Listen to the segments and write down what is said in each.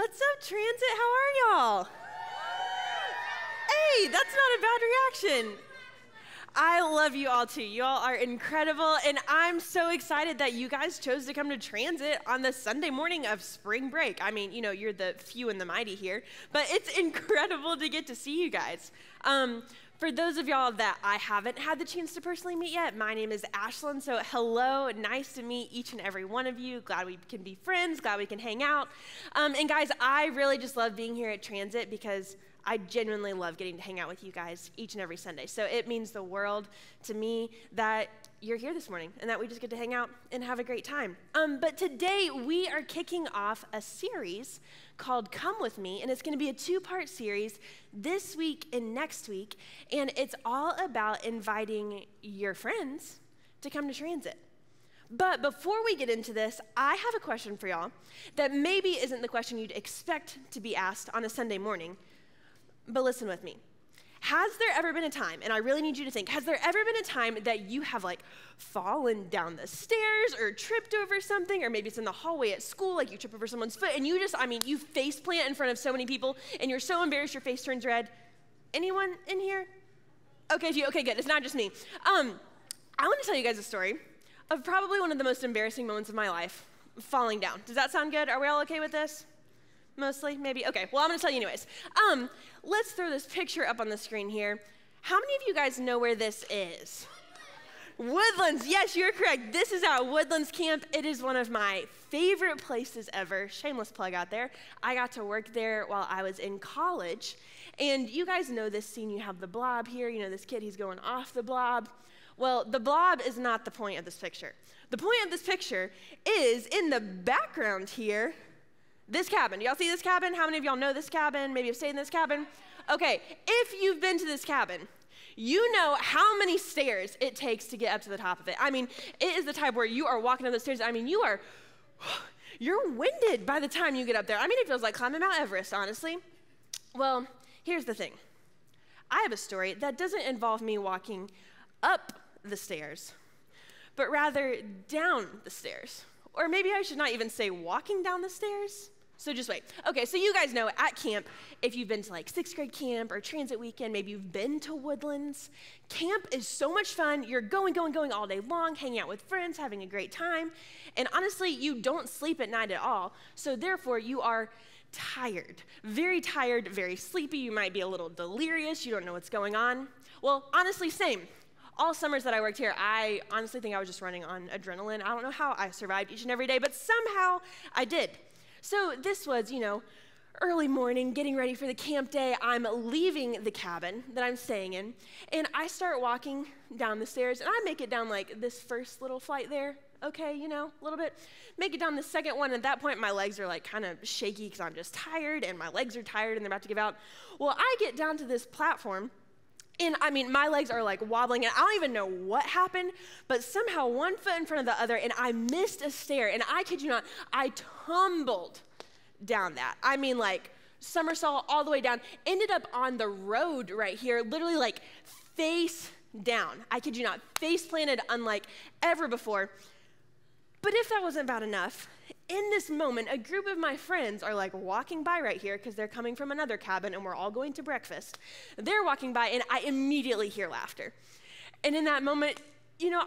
What's up, Transit? How are y'all? Hey, that's not a bad reaction. I love you all too. You all are incredible, and I'm so excited that you guys chose to come to Transit on the Sunday morning of spring break. I mean, you know, you're the few and the mighty here, but it's incredible to get to see you guys. For those of y'all that I haven't had the chance to personally meet yet, my name is Ashlyn, so hello, nice to meet each and every one of you. Glad we can be friends, glad we can hang out. And guys, I really just love being here at Transit because I genuinely love getting to hang out with you guys each and every Sunday. So it means the world to me that you're here this morning and that we just get to hang out and have a great time. But today we are kicking off a series called Come With Me, and it's going to be a two-part series this week and next week, and it's all about inviting your friends to come to Transit. But before we get into this, I have a question for y'all that maybe isn't the question you'd expect to be asked on a Sunday morning, but listen with me. Has there ever been a time, and I really need you to think, has there ever been a time that you have like fallen down the stairs or tripped over something, or maybe it's in the hallway at school, like you trip over someone's foot and you just, you face plant in front of so many people and you're so embarrassed your face turns red? Anyone in here? Okay, good, it's not just me. I want to tell you guys a story of probably one of the most embarrassing moments of my life, falling down. Does that sound good? Are we all okay with this? Mostly, maybe? Okay, well, I'm gonna tell you anyways. Let's throw this picture up on the screen here. How many of you guys know where this is? Woodlands, yes, you're correct. This is at Woodlands Camp. It is one of my favorite places ever. Shameless plug out there. I got to work there while I was in college. And you guys know this scene. You have the blob here. You know this kid, he's going off the blob. Well, the blob is not the point of this picture. The point of this picture is in the background here, this cabin. Do y'all see this cabin? How many of y'all know this cabin? Maybe have stayed in this cabin? Okay, if you've been to this cabin, you know how many stairs it takes to get up to the top of it. It is the type where you are walking up the stairs. You're winded by the time you get up there. It feels like climbing Mount Everest, honestly. Well, here's the thing. I have a story that doesn't involve me walking up the stairs, but rather down the stairs. Or maybe I should not even say walking down the stairs. So just wait. Okay, so you guys know at camp, if you've been to like 6th grade camp or transit weekend, maybe you've been to Woodlands, camp is so much fun. You're going all day long, hanging out with friends, having a great time. And honestly, you don't sleep at night at all. So therefore, you are tired, very sleepy. You might be a little delirious. You don't know what's going on. Well, honestly, same. All summers that I worked here, I honestly think I was just running on adrenaline. I don't know how I survived each and every day, but somehow I did. So this was, early morning, getting ready for the camp day. I'm leaving the cabin that I'm staying in, and I start walking down the stairs, and I make it down like this first little flight there. Okay, a little bit. Make it down the second one. At that point, my legs are like kind of shaky because I'm just tired, and my legs are tired, and they're about to give out. Well, I get down to this platform, and my legs are like wobbling, and I don't even know what happened, but somehow one foot in front of the other, and I missed a stair, and I kid you not, I tumbled down that. Like somersault all the way down, ended up on the road right here, literally like face down. I kid you not, face planted unlike ever before. But if that wasn't bad enough, in this moment, a group of my friends are like walking by right here because they're coming from another cabin and we're all going to breakfast. They're walking by and I immediately hear laughter. And in that moment,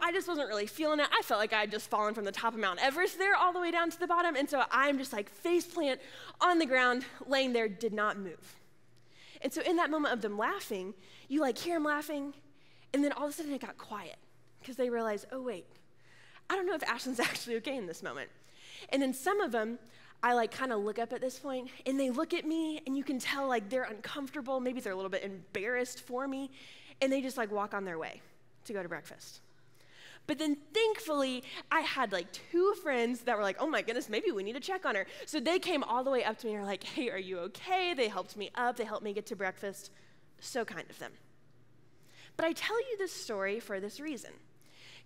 I just wasn't really feeling it. I felt like I had just fallen from the top of Mount Everest there all the way down to the bottom. And so I'm just like face plant on the ground, laying there, did not move. And so in that moment of them laughing, you like hear them laughing, and then all of a sudden it got quiet because they realized, oh wait, I don't know if Ashlyn's actually okay in this moment. And then some of them, I like kind of look up at this point, and they look at me, and you can tell like they're uncomfortable. Maybe they're a little bit embarrassed for me, and they just like walk on their way to go to breakfast. But then thankfully, I had like 2 friends that were like, oh my goodness, maybe we need to check on her. So they came all the way up to me and were like, hey, are you okay? They helped me up. They helped me get to breakfast. So kind of them. But I tell you this story for this reason.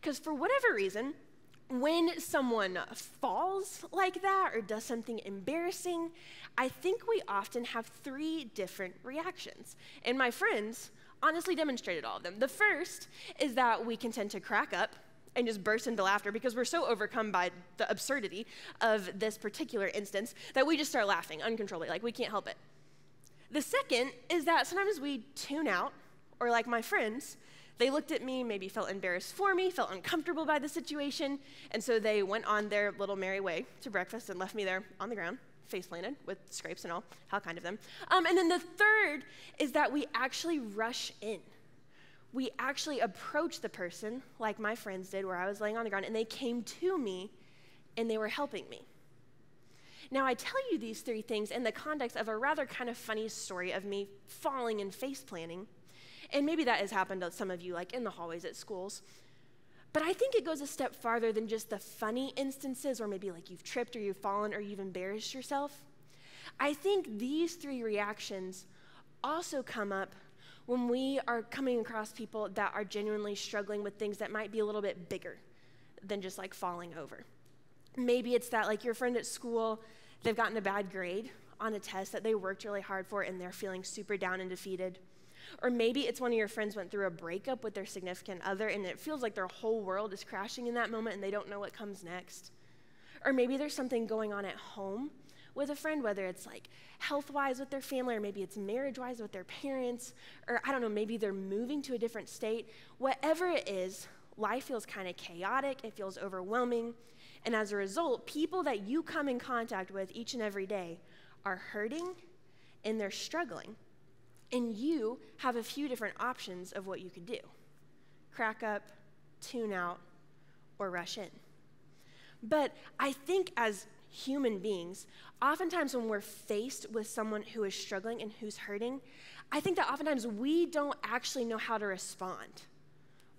Because for whatever reason, when someone falls like that or does something embarrassing, I think we often have 3 different reactions. And my friends honestly demonstrated all of them. The first is that we can tend to crack up and just burst into laughter because we're so overcome by the absurdity of this particular instance that we just start laughing uncontrollably, like we can't help it. The second is that sometimes we tune out, or like my friends, they looked at me, maybe felt embarrassed for me, felt uncomfortable by the situation, and so they went on their little merry way to breakfast and left me there on the ground, face planted with scrapes and all. How kind of them. And then the third is that we actually rush in. We actually approach the person, like my friends did, where I was laying on the ground, and they came to me, and they were helping me. Now, I tell you these three things in the context of a rather kind of funny story of me falling and face planting, and maybe that has happened to some of you, like in the hallways at schools. But I think it goes a step farther than just the funny instances, or maybe like you've tripped or you've fallen or you've embarrassed yourself. I think these three reactions also come up when we are coming across people that are genuinely struggling with things that might be a little bit bigger than just like falling over. Maybe it's that like your friend at school, they've gotten a bad grade on a test that they worked really hard for and they're feeling super down and defeated. Or maybe it's one of your friends went through a breakup with their significant other and it feels like their whole world is crashing in that moment and they don't know what comes next. Or maybe there's something going on at home with a friend, whether it's like health-wise with their family, or maybe it's marriage-wise with their parents, or I don't know, maybe they're moving to a different state. Whatever it is, life feels kind of chaotic, it feels overwhelming, and as a result, people that you come in contact with each and every day are hurting and they're struggling, and you have a few different options of what you could do. Crack up, tune out, or rush in. But I think as human beings, oftentimes when we're faced with someone who is struggling and who's hurting, I think that oftentimes we don't actually know how to respond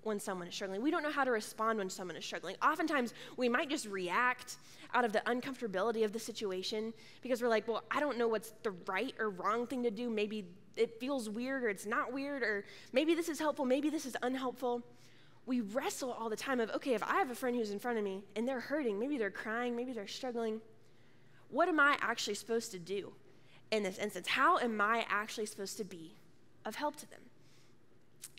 when someone is struggling. We don't know how to respond when someone is struggling. Oftentimes we might just react out of the uncomfortability of the situation because we're like, well, I don't know what's the right or wrong thing to do. Maybe it feels weird or it's not weird, or maybe this is helpful, maybe this is unhelpful. We wrestle all the time of, okay, if I have a friend who's in front of me and they're hurting, maybe they're crying, maybe they're struggling, what am I actually supposed to do in this instance? How am I actually supposed to be of help to them?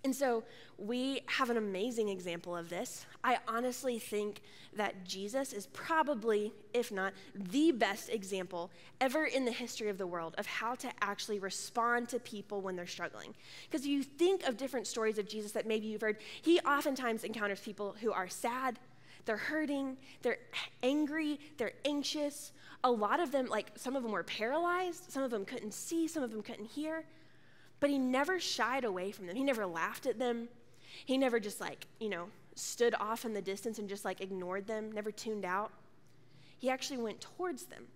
And so we have an amazing example of this. I honestly think that Jesus is probably, if not the best example ever in the history of the world of how to actually respond to people when they're struggling. Because if you think of different stories of Jesus that maybe you've heard, he oftentimes encounters people who are sad, they're hurting, they're angry, they're anxious. A lot of them, like some of them were paralyzed, some of them couldn't see, some of them couldn't hear. But he never shied away from them. He never laughed at them. He never just stood off in the distance and just ignored them, never tuned out. He actually went towards them.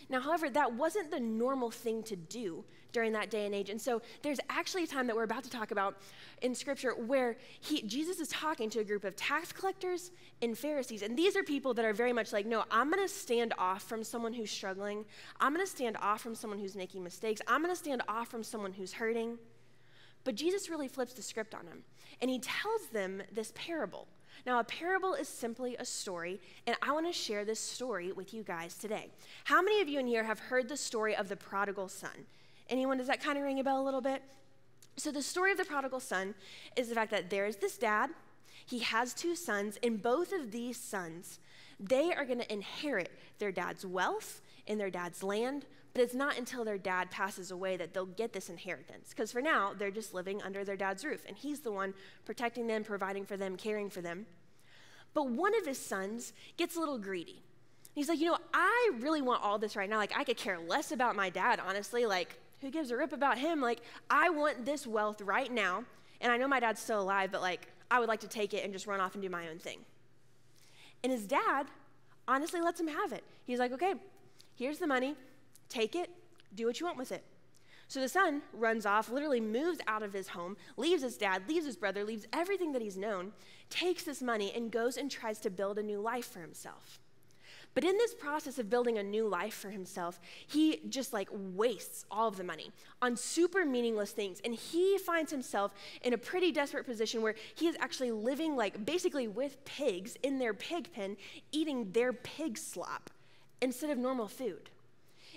Now, however, that wasn't the normal thing to do during that day and age. And so there's actually a time that we're about to talk about in Scripture where Jesus is talking to a group of tax collectors and Pharisees. And these are people that are very much like, no, I'm going to stand off from someone who's struggling. I'm going to stand off from someone who's making mistakes. I'm going to stand off from someone who's hurting. But Jesus really flips the script on them. And he tells them this parable. Now, a parable is simply a story, and I want to share this story with you guys today. How many of you in here have heard the story of the prodigal son? Anyone, does that kind of ring a bell a little bit? So the story of the prodigal son is the fact that there is this dad, he has two sons, and both of these sons, they are going to inherit their dad's wealth and their dad's land, but it's not until their dad passes away that they'll get this inheritance. Because for now, they're just living under their dad's roof, and he's the one protecting them, providing for them, caring for them. But one of his sons gets a little greedy. He's like, I really want all this right now. I could care less about my dad, honestly. Who gives a rip about him? I want this wealth right now. And I know my dad's still alive, but I would like to take it and just run off and do my own thing. And his dad honestly lets him have it. He's like, okay, here's the money. Take it, do what you want with it. So the son runs off, literally moves out of his home, leaves his dad, leaves his brother, leaves everything that he's known, takes this money and goes and tries to build a new life for himself. But in this process of building a new life for himself, he just wastes all of the money on super meaningless things. And he finds himself in a pretty desperate position where he is actually living basically with pigs in their pig pen, eating their pig slop instead of normal food.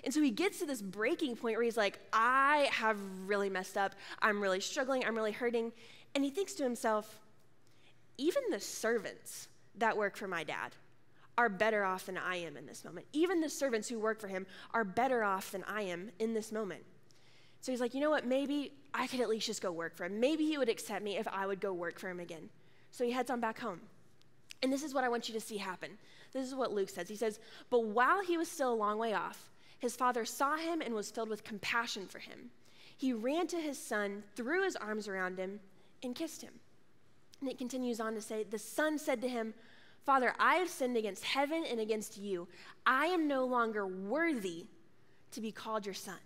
And so he gets to this breaking point where he's like, I have really messed up. I'm really struggling. I'm really hurting. And he thinks to himself, even the servants that work for my dad are better off than I am in this moment. Even the servants who work for him are better off than I am in this moment. So he's like, you know what, maybe I could at least just go work for him. Maybe he would accept me if I would go work for him again. So he heads on back home. And this is what I want you to see happen. This is what Luke says. He says, but while he was still a long way off, his father saw him and was filled with compassion for him. He ran to his son, threw his arms around him, and kissed him. And it continues on to say, the son said to him, Father, I have sinned against heaven and against you. I am no longer worthy to be called your son.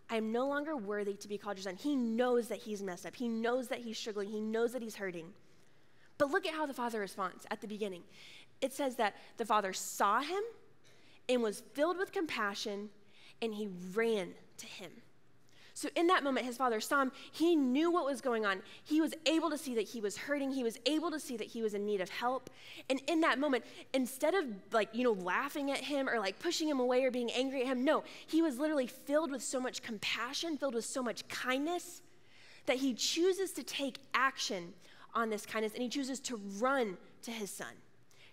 I am no longer worthy to be called your son. He knows that he's messed up. He knows that he's struggling. He knows that he's hurting. But look at how the father responds at the beginning. It says that the father saw him and was filled with compassion, and he ran to him. So in that moment, his father saw him. He knew what was going on. He was able to see that he was hurting. He was able to see that he was in need of help. And in that moment, instead of laughing at him or pushing him away or being angry at him, no, he was literally filled with so much compassion, filled with so much kindness that he chooses to take action on this kindness, and he chooses to run to his son.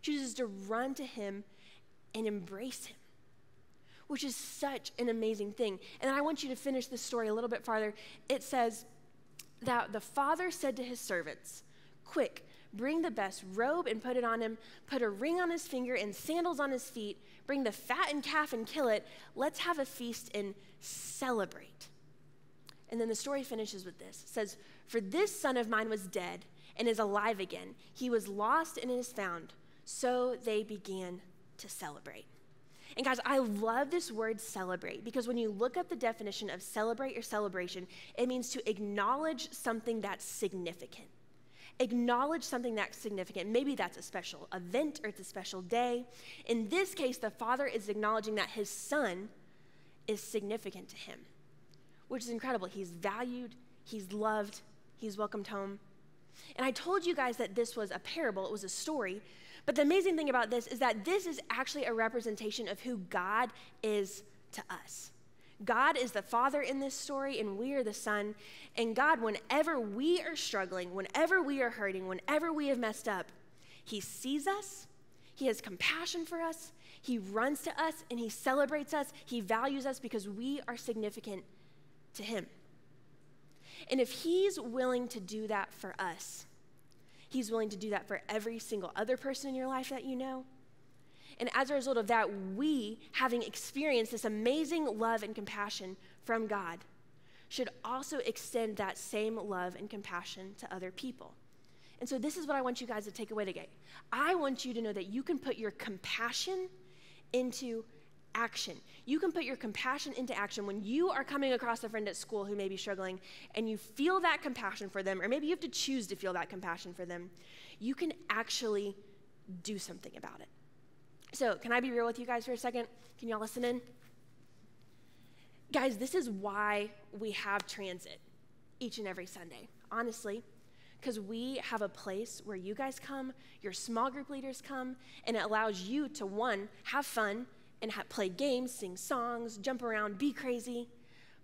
Chooses to run to him and embrace him, which is such an amazing thing. And I want you to finish this story a little bit farther. It says that the father said to his servants, quick, bring the best robe and put it on him, put a ring on his finger and sandals on his feet, bring the fattened calf and kill it. Let's have a feast and celebrate. And then the story finishes with this. It says, for this son of mine was dead and is alive again. He was lost and is found. So they began to celebrate. And guys, I love this word celebrate, because when you look up the definition of celebrate or celebration, it means to acknowledge something that's significant. Acknowledge something that's significant. Maybe that's a special event or it's a special day. In this case, the father is acknowledging that his son is significant to him, which is incredible. He's valued, he's loved, he's welcomed home. And I told you guys that this was a parable, it was a story. But the amazing thing about this is that this is actually a representation of who God is to us. God is the father in this story, and we are the son. And God, whenever we are struggling, whenever we are hurting, whenever we have messed up, he sees us, he has compassion for us, he runs to us, and he celebrates us, he values us because we are significant to him. And if he's willing to do that for us, he's willing to do that for every single other person in your life that you know. And as a result of that, we, having experienced this amazing love and compassion from God, should also extend that same love and compassion to other people. And so this is what I want you guys to take away today. I want you to know that you can put your compassion into action. You can put your compassion into action when you are coming across a friend at school who may be struggling and you feel that compassion for them, or maybe you have to choose to feel that compassion for them. You can actually do something about it. So can I be real with you guys for a second? Can y'all listen in? Guys, this is why we have transit each and every Sunday, honestly, because we have a place where you guys come, your small group leaders come, and it allows you to, one, have fun and play games, sing songs, jump around, be crazy.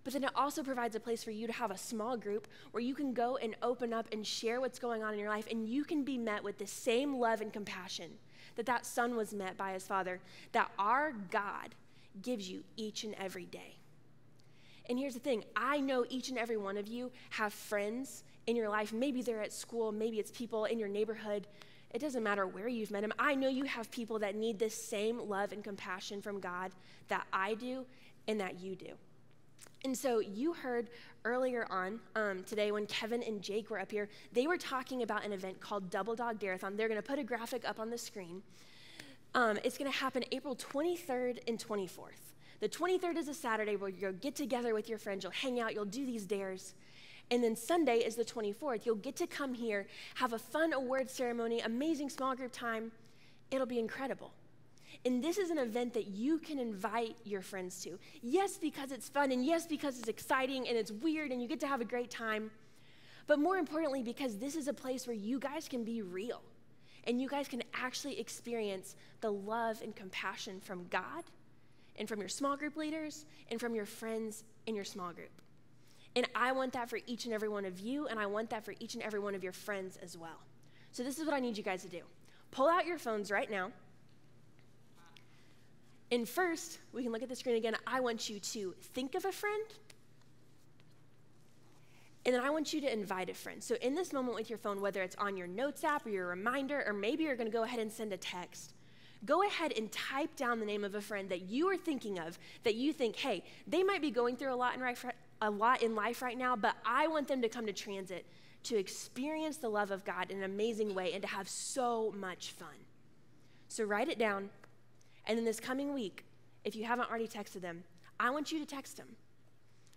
But then it also provides a place for you to have a small group where you can go and open up and share what's going on in your life, and you can be met with the same love and compassion that son was met by his father, that our God gives you each and every day. And here's the thing, I know each and every one of you have friends in your life. Maybe they're at school, maybe it's people in your neighborhood. It doesn't matter where you've met them. I know you have people that need this same love and compassion from God that I do and that you do. And so you heard earlier on today when Kevin and Jake were up here, they were talking about an event called Double Dog Dare-a-thon. They're going to put a graphic up on the screen. It's going to happen April 23rd and 24th. The 23rd is a Saturday where you'll get together with your friends, you'll hang out, you'll do these dares. And then Sunday is the 24th. You'll get to come here, have a fun award ceremony, amazing small group time. It'll be incredible. And this is an event that you can invite your friends to. Yes, because it's fun, and yes, because it's exciting, and it's weird, and you get to have a great time. But more importantly, because this is a place where you guys can be real, and you guys can actually experience the love and compassion from God, and from your small group leaders, and from your friends in your small group. And I want that for each and every one of you, and I want that for each and every one of your friends as well. So this is what I need you guys to do. Pull out your phones right now. And first, we can look at the screen again. I want you to think of a friend. And then I want you to invite a friend. So in this moment with your phone, whether it's on your notes app or your reminder, or maybe you're going to go ahead and send a text, go ahead and type down the name of a friend that you are thinking of, that you think, hey, they might be going through a lot in life right now, but I want them to come to Transit to experience the love of God in an amazing way and to have so much fun. So write it down, and then this coming week, if you haven't already texted them, I want you to text them.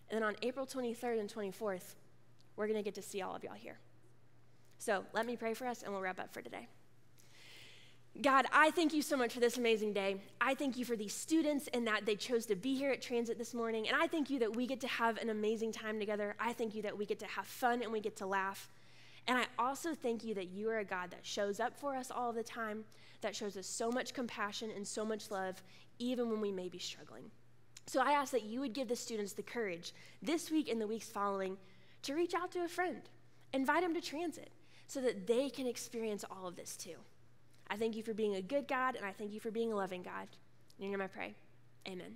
And then on April 23rd and 24th, we're going to get to see all of y'all here. So let me pray for us, and we'll wrap up for today. God, I thank you so much for this amazing day. I thank you for these students and that they chose to be here at Transit this morning. And I thank you that we get to have an amazing time together. I thank you that we get to have fun and we get to laugh. And I also thank you that you are a God that shows up for us all the time, that shows us so much compassion and so much love, even when we may be struggling. So I ask that you would give the students the courage this week and the weeks following to reach out to a friend, invite them to Transit so that they can experience all of this too. I thank you for being a good God, and I thank you for being a loving God. In your name I pray. Amen.